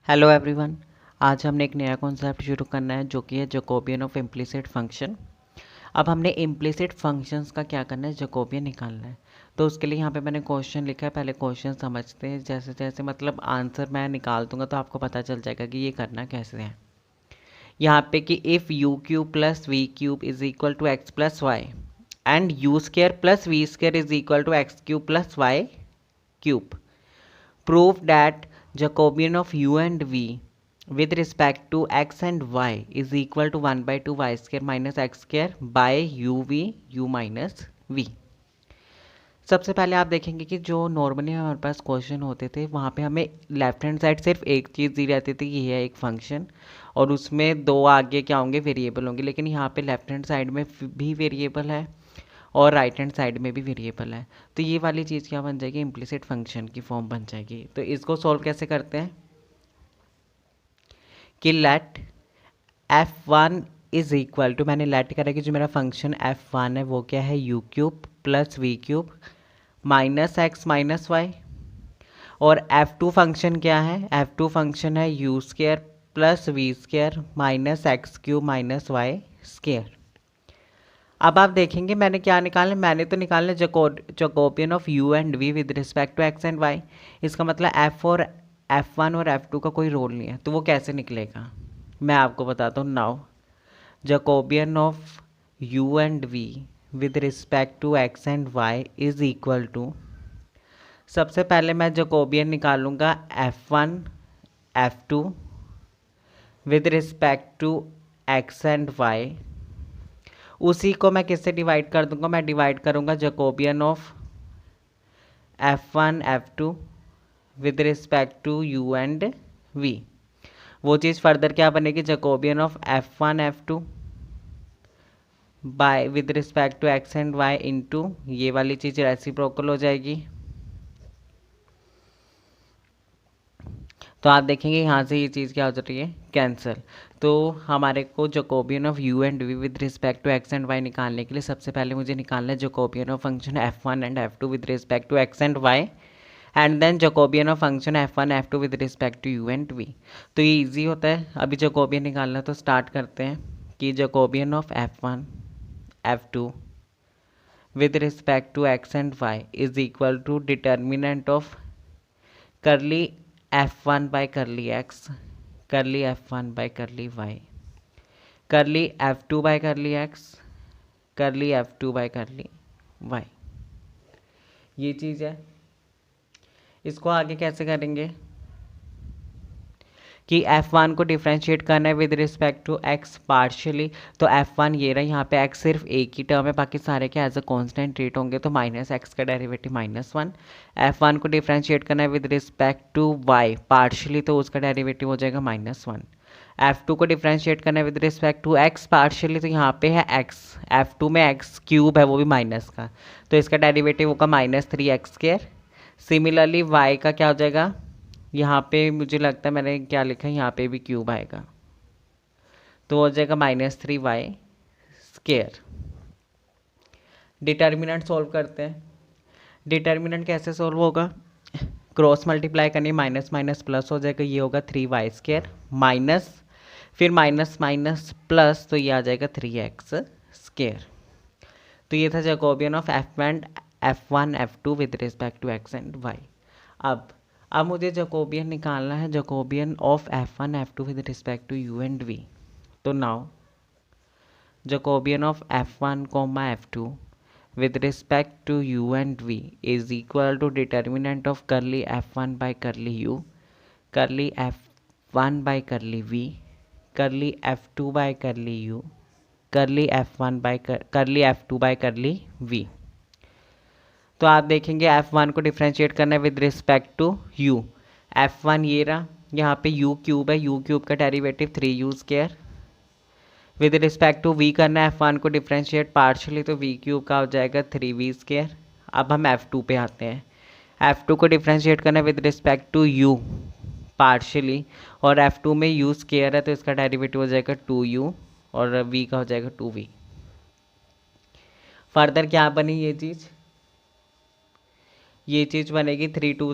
Hello everyone. आज हमने एक नया कॉन्सेप्ट शुरू करना है जो कि है जैकोबियन ऑफ इम्प्लिसिट फंक्शन। अब हमने इम्प्लिसिट फंक्शंस का क्या करना है, जैकोबियन निकालना है। तो उसके लिए यहाँ पे मैंने क्वेश्चन लिखा है, पहले क्वेश्चन समझते हैं। जैसे जैसे मतलब आंसर मैं निकाल दूंगा तो आपको पता चल जाएगा कि ये करना कैसे है। यहाँ पे कि if u cube plus v cube is equal to x plus y and u square plus v square is equal to x cube plus y cube, prove that Jacobian of u and v with respect to x and y is equal to 1 by 2 y square minus x square by uv u minus v। सबसे पहले आप देखेंगे कि जो normally हमारे पास question होते थे वहाँ पे हमें लेफ्ट हैंड साइड सिर्फ एक चीज़ दी रहती थी, ये है एक फंक्शन, और उसमें दो आगे क्या होंगे, वेरिएबल होंगे। लेकिन यहाँ पे लेफ्ट हैंड साइड में भी वेरिएबल है और राइट हैंड साइड में भी वेरिएबल है। तो ये वाली चीज़ क्या बन जाएगी, इम्प्लिसिट फंक्शन की फॉर्म बन जाएगी। तो इसको सॉल्व कैसे करते हैं कि let f1 is equal to, मैंने लेट करा कि जो मेरा फंक्शन f1 है वो क्या है, u cube plus v cube minus x minus y. और f2 फंक्शन क्या है, f2 फंक्शन है u square plus v square minus x cube minus y square. अब आप देखेंगे मैंने क्या निकाला, मैंने तो निकालना Jacobian of u and v with respect to x and y। इसका मतलब f1 और f2 का कोई रोल नहीं है, तो वो कैसे निकलेगा मैं आपको बताता हूँ now. Jacobian of u and v with respect to x and y is equal to, सबसे पहले मैं जैकोबियन निकालूंगा f1 f2 with respect to x and y। उसी को मैं किससे डिवाइड कर दूंगा, मैं डिवाइड करूंगा Jacobian of f1 f2 with respect to u and v। वो चीज़ फर्दर क्या बनेगी, Jacobian of f1 f2 by with respect to x and y into ये वाली चीज़ रेसिप्रोकल हो जाएगी। तो आप देखेंगे यहाँ से ये चीज़ क्या हो जाती है, कैंसिल। तो हमारे को Jacobian of u and v with respect to x and y निकालने के लिए सबसे पहले मुझे निकालना है Jacobian of function f1 and f2 with respect to x and y, and then Jacobian of function f1 f2 with respect to u and v। तो ये इजी होता है। अभी जैकोबियन निकालना है तो स्टार्ट करते हैं कि Jacobian of f1 f2 with respect to x and y is equal to determinant of curly f1 bye करली x, करली f1 बाय करली y, करली f2 बाय करली x, करली f2 बाय करली y। ये चीज़ है। इसको आगे कैसे करेंगे कि f1 को डिफ्रेंशिएट करना है with respect to x partially. तो f1 ये रहा, यहाँ पे x सिर्फ एक ही टर्म है, बाकी सारे के एज अ कांस्टेंट ट्रीट होंगे, तो माइनस एक्स का डेरिवेटिव -1। f1 को डिफ्रेंशिएट करना है with respect to y partially, तो उसका डेरिवेटिव हो जाएगा -1। f2 को डिफ्रेंशिएट करना है with respect to x partially, तो यहाँ पे है x, f2 में x क्यूब है वो भी माइनस का, तो इसका डेरिवेटिव होगा -3x²। सिमिलरली y का क्या हो जाएगा, यहाँ पे मुझे लगता है मैंने क्या लिखा है, यहाँ पे भी क्यूब आएगा, तो हो जाएगा -3y²। डिटर्मिनेंट सॉल्व करते हैं। डिटर्मिनेंट कैसे सॉल्व होगा, क्रॉस मल्टीप्लाई करनी, माइनस माइनस प्लस हो जाएगा, ये होगा 3y² माइनस फिर माइनस माइनस प्लस, तो ये आ जाएगा 3x²। तो ये था Jacobian of f1 f2 with respect to x and y। अब मुझे जैकोबियन निकालना है, Jacobian of f1 f2 with respect to u and v। तो now Jacobian of f1 f2 with respect to u and v is equal to determinant of curly f1 by curly u, curly f1 by curly v, curly f2 by curly u, curly f1 by curly f2 by curly v। तो आप देखेंगे f1 को differentiate करना है with respect to u। f1 ये रहा, यहाँ पे u क्यूब है, u क्यूब का derivative 3u²। With respect to v करना है f1 को डिफ्रेंशिएट पार्शियली, तो v क्यूब का हो जाएगा 3v²। अब हम f2 पे आते हैं। f2 को डिफ्रेंशिएट करना है with respect to u partially, और f2 में u² है तो इसका डेरिवेटिव हो जाएगा 2u और v का हो जाएगा 2v। फर्दर क्या बनी ये चीज़, ये चीज़ बनेगी 3 2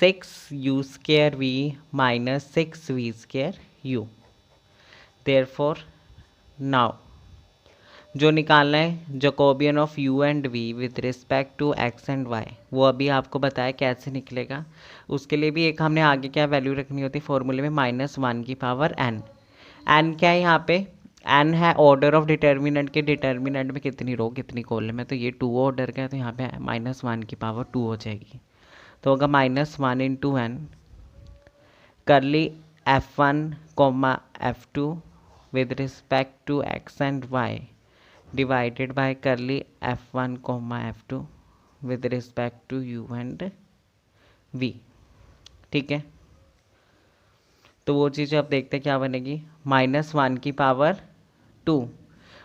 6 u square v minus 6v square u। Therefore now जो निकालना है Jacobian of u and v with respect to x and y, वो अभी आपको बताया कैसे निकलेगा। उसके लिए भी एक हमने आगे क्या वैल्यू रखनी होती है फॉर्मूले में, -1 की पावर n। n क्या है यहाँ पे, n है ऑर्डर ऑफ डिटर्मिनेंट के, डिटर्मिनेंट में कितनी रो कितनी कॉलम है, तो ये 2 ऑर्डर का है, तो यहाँ पे -1 की पावर 2 हो जाएगी। तो होगा -1 into n curly f1 comma f2 with respect to x and y divided by curly f1 comma f2 with respect to u and v। ठीक है, तो वो चीज़ अब देखते हैं क्या बनेगी, -1 की पावर 2।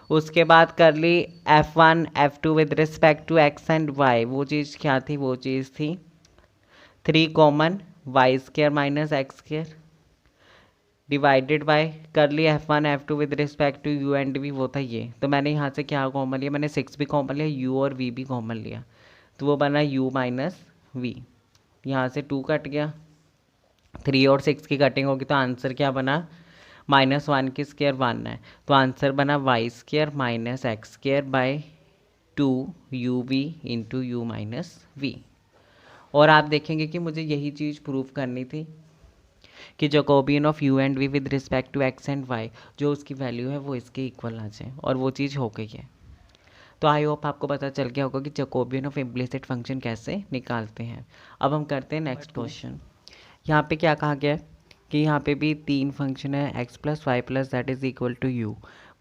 उसके बाद curly f1 f2 with respect to x and y, वो चीज़ क्या थी, वो चीज़ थी 3 common y square minus x square divided by curly f1 f2 with respect to u and v, वो था ये। तो मैंने यहाँ से क्या कॉमन लिया, मैंने 6 भी कॉमन लिया, u और v भी कॉमन लिया, तो वो बना u माइनस v। यहाँ से 2 कट गया, 3 और 6 की कटिंग होगी, तो आंसर क्या बना, -1 की स्केयर 1 है, तो आंसर बना y square minus x square by 2 uv into u minus v। और आप देखेंगे कि मुझे यही चीज़ प्रूव करनी थी कि Jacobian of u and v with respect to x and y जो उसकी वैल्यू है वो इसके इक्वल आ जाए, और वो चीज़ हो गई है। तो आई होप आपको पता चल गया होगा कि जैकोबियन ऑफ इम्प्लिसिट फंक्शन कैसे निकालते हैं। अब हम करते हैं नेक्स्ट क्वेश्चन। यहाँ पे क्या कहा गया है कि यहाँ पे भी 3 फंक्शन है, x plus y plus that is equal to u,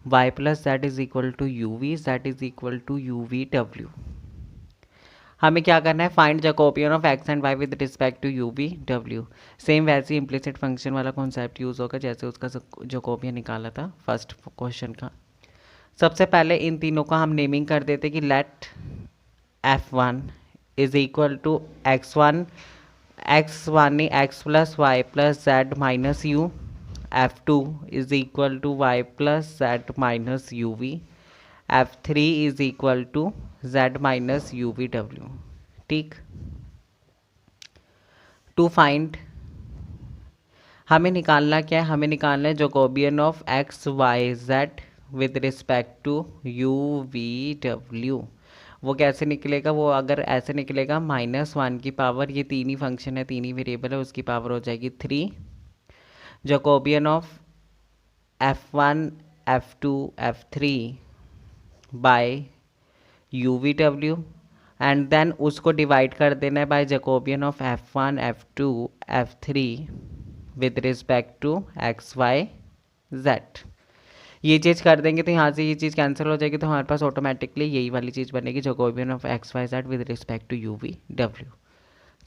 y plus that is equal to you v that is equal to you we डब्ल्यू। हमें क्या करना है, find Jacobian of x and y with respect to u v w। Same वैसे implicit function वाला concept use होगा जैसे उसका जैकोबियन निकाला था फर्स्ट क्वेश्चन का। सबसे पहले इन तीनों का हम नेमिंग कर देते कि let f1 is equal to x1 x plus y plus z minus u, f2 is equal to y plus z minus u v, f3 is equal to z minus u we डब्ल्यू। ठीक, to find हमें निकालना क्या है, हमें निकालना है Jacobian of x y z with respect to you we डब्ल्यू। वो कैसे निकलेगा, वो अगर ऐसे निकलेगा -1 की पावर, ये 3 ही फंक्शन है, 3 ही वेरिएबल है, उसकी पावर हो जाएगी 3 Jacobian of f1 f2 f3 by u we डब्ल्यू, एंड देन उसको डिवाइड कर देना है by Jacobian of f1 f2 f3 with respect to x y z। ये चीज़ कर देंगे तो यहाँ से ये चीज़ कैंसिल हो जाएगी, तो हमारे पास ऑटोमेटिकली यही वाली चीज़ बनेगी Jacobian of x y z with respect to you V W.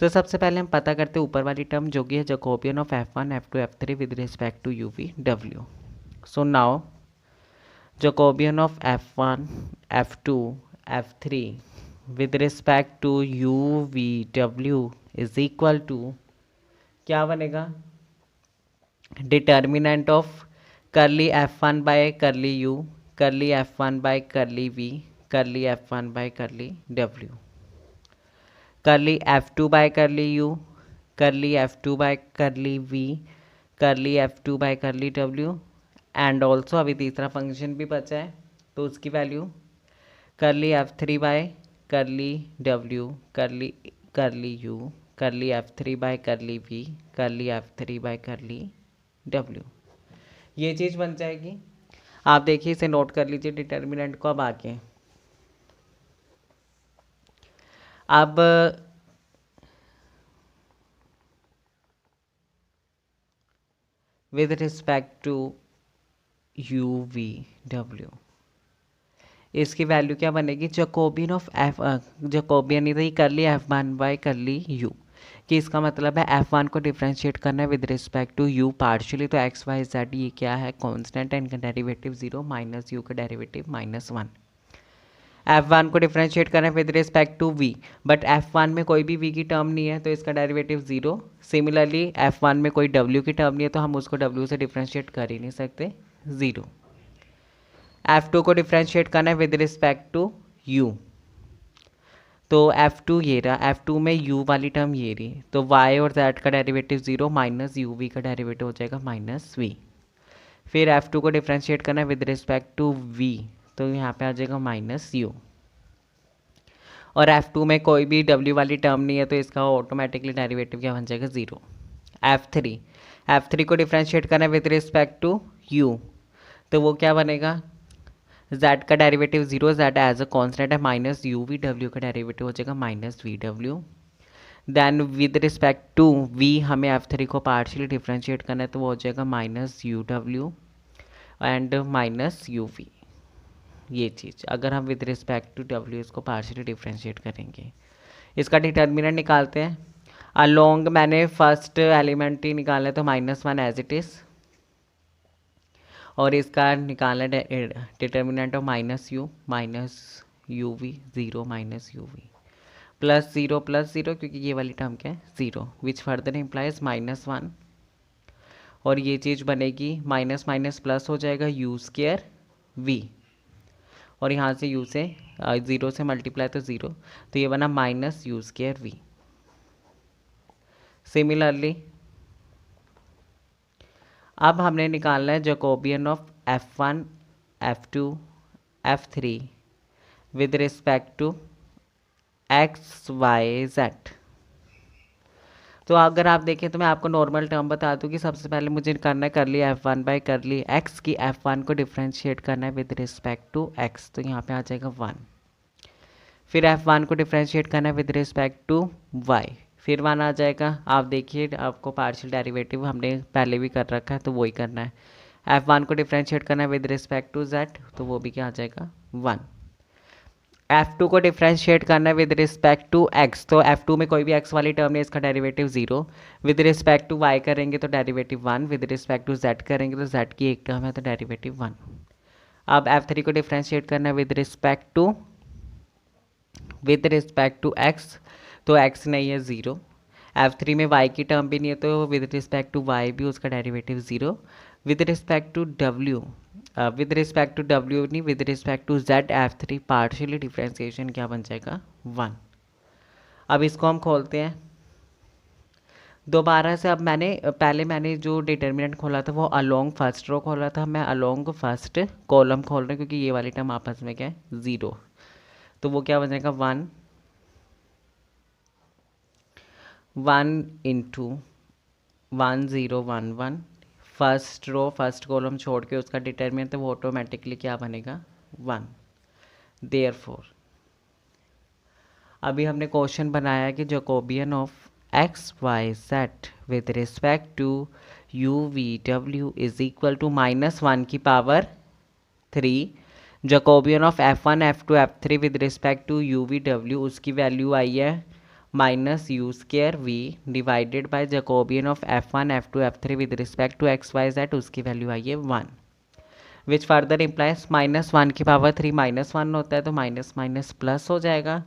तो सबसे पहले हम पता करते हैं ऊपर वाली टर्म जो कि है Jacobian of f1 f2 f3 with respect to you we डब्ल्यू। So now Jacobian of f1 f2 f3 with respect to you we डब्ल्यू इज इक्वल टू क्या बनेगा, determinant of curly f1 bye करली u, करली f1 bye करली v, करली f1 bye करली w, करली f2 बाय करली u, करली f2 बाय करली v, करली f2 बाय करली w, एंड ऑल्सो अभी तीसरा फंक्शन भी बचा है तो उसकी वैल्यू करली f3 बाय करली w, करली करली u, करली f3 बाय करली v, करली f3 बाय करली w। ये चीज़ बन जाएगी। आप देखिए इसे नोट कर लीजिए डिटर्मिनेंट को। अब आगे अब with respect to you we डब्ल्यू इसकी वैल्यू क्या बनेगी, जैकोबियन ऑफ एफ, जैकोबियन इधर ही कर लिया f1 बाय कर ली u, कि इसका मतलब है f1 को डिफ्रेंशिएट करना है with respect to u partially, तो x y z ये क्या है कांस्टेंट है, इनका डेरिवेटिव 0 माइनस u का डेरिवेटिव -1। f1 को डिफ्रेंशिएट करना है with respect to v, but f1 में कोई भी v की टर्म नहीं है तो इसका डेरिवेटिव 0। सिमिलरली f1 में कोई w की टर्म नहीं है तो हम उसको w से डिफ्रेंशिएट कर ही नहीं सकते, 0। f2 को डिफ्रेंशिएट करना है विद रिस्पेक्ट टू u, तो F2 ये रहा, F2 में u वाली टर्म ये रही, तो y और z का डेरिवेटिव 0 माइनस यू वी का डेरिवेटिव हो जाएगा माइनस v। फिर F2 को डिफ्रेंशिएट करना है विद रिस्पेक्ट टू v, तो यहाँ पे आ जाएगा माइनस u। और F2 में कोई भी w वाली टर्म नहीं है, तो इसका ऑटोमेटिकली डेरिवेटिव क्या बन जाएगा 0। F3 को डिफ्रेंशिएट करना है विद रिस्पेक्ट टू u, तो वो क्या बनेगा, z का derivative 0, z as a constant है, माइनस यू वी डब्ल्यू का डेरिवेटिव हो जाएगा माइनस वी डब्ल्यू। Then with respect to v हमें F3 को पार्शियली डिफ्रेंशिएट करना है, तो वो हो जाएगा माइनस यू डब्ल्यू एंड माइनस यू वी। ये चीज़ अगर हम विद रिस्पेक्ट टू w इसको पार्शियली डिफ्रेंशिएट करेंगे, इसका डिटर्मिनेंट निकालते हैं। अलोंग मैंने फर्स्ट एलिमेंट ही निकाला है, तो -1 एज इट इज़, और इसका निकालना determinant of minus u v 0 minus u v plus 0 क्योंकि ये वाली टर्म क्या है 0, विच फर्दर इम्प्लाइज -1, और ये चीज़ बनेगी माइनस माइनस प्लस हो जाएगा यू स्क्वायर वी, और यहाँ से u से 0 से मल्टीप्लाई तो 0, तो ये बना minus u square v. Similarly अब हमने निकालना है Jacobian of F1 F2 F3 with respect to x Y z. तो अगर आप देखें तो मैं आपको नॉर्मल टर्म बता दूं कि सबसे पहले मुझे करना है कर ली F1 बाई कर ली x की, F1 को डिफ्रेंशिएट करना है विद रिस्पेक्ट टू x, तो यहाँ पे आ जाएगा 1। फिर F1 को डिफ्रेंशिएट करना है विद रिस्पेक्ट टू y, फिर 1 आ जाएगा। आप देखिए आपको पार्शियल डेरिवेटिव हमने पहले भी कर रखा है, तो वही करना है। F1 को डिफ्रेंशिएट करना है विद रिस्पेक्ट टू z, तो वो भी क्या आ जाएगा 1। F2 को डिफ्रेंशिएट करना है विद रिस्पेक्ट टू x, तो F2 में कोई भी x वाली टर्म नहीं, इसका derivative 0। With respect to y करेंगे तो derivative 1, with respect to z करेंगे तो z की एक टर्म है तो डेरिवेटिव 1। अब F3 को डिफ्रेंशिएट करना है विद रिस्पेक्ट टू x, तो x नहीं है 0। F3 में y की टर्म भी नहीं है, तो विद रिस्पेक्ट टू y भी उसका derivative 0। With respect to w नहीं, with respect to z F3 partially differentiation क्या बन जाएगा 1। अब इसको हम खोलते हैं दोबारा से। अब पहले मैंने जो डिटर्मिनेंट खोला था वो अलोंग फर्स्ट रो खोला था, मैं अलोंग फर्स्ट कॉलम खोल रहा हूँ क्योंकि ये वाली टर्म आपस में क्या है 0, तो वो क्या बन जाएगा 1 into 1 0 1 1, first row first column छोड़ के उसका डिटर्मिनेंट, तो वो ऑटोमेटिकली क्या बनेगा 1। देयरफॉर अभी हमने क्वेश्चन बनाया कि Jacobian of x Y z with respect to you we डब्ल्यू इज इक्वल टू -1 की power 3। Jacobian of F1 F2 F3 with respect to you we डब्ल्यू, उसकी वैल्यू आई है minus u square v divided by Jacobian of F1 F2 F3 with respect to x Y z, उसकी value आई है 1, which further implies -1 की power 3 -1 होता है, तो माइनस माइनस प्लस हो जाएगा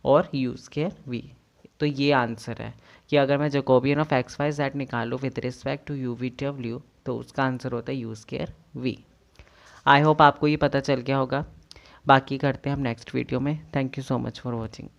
और यू स्क्वायर वी। तो ये आंसर है कि अगर मैं Jacobian of x Y Z निकालूँ with respect to you V W, तो उसका आंसर होता है U square V. I hope आपको ये पता चल गया होगा, बाकी करते हैं हम नेक्स्ट वीडियो में। Thank you so much for watching.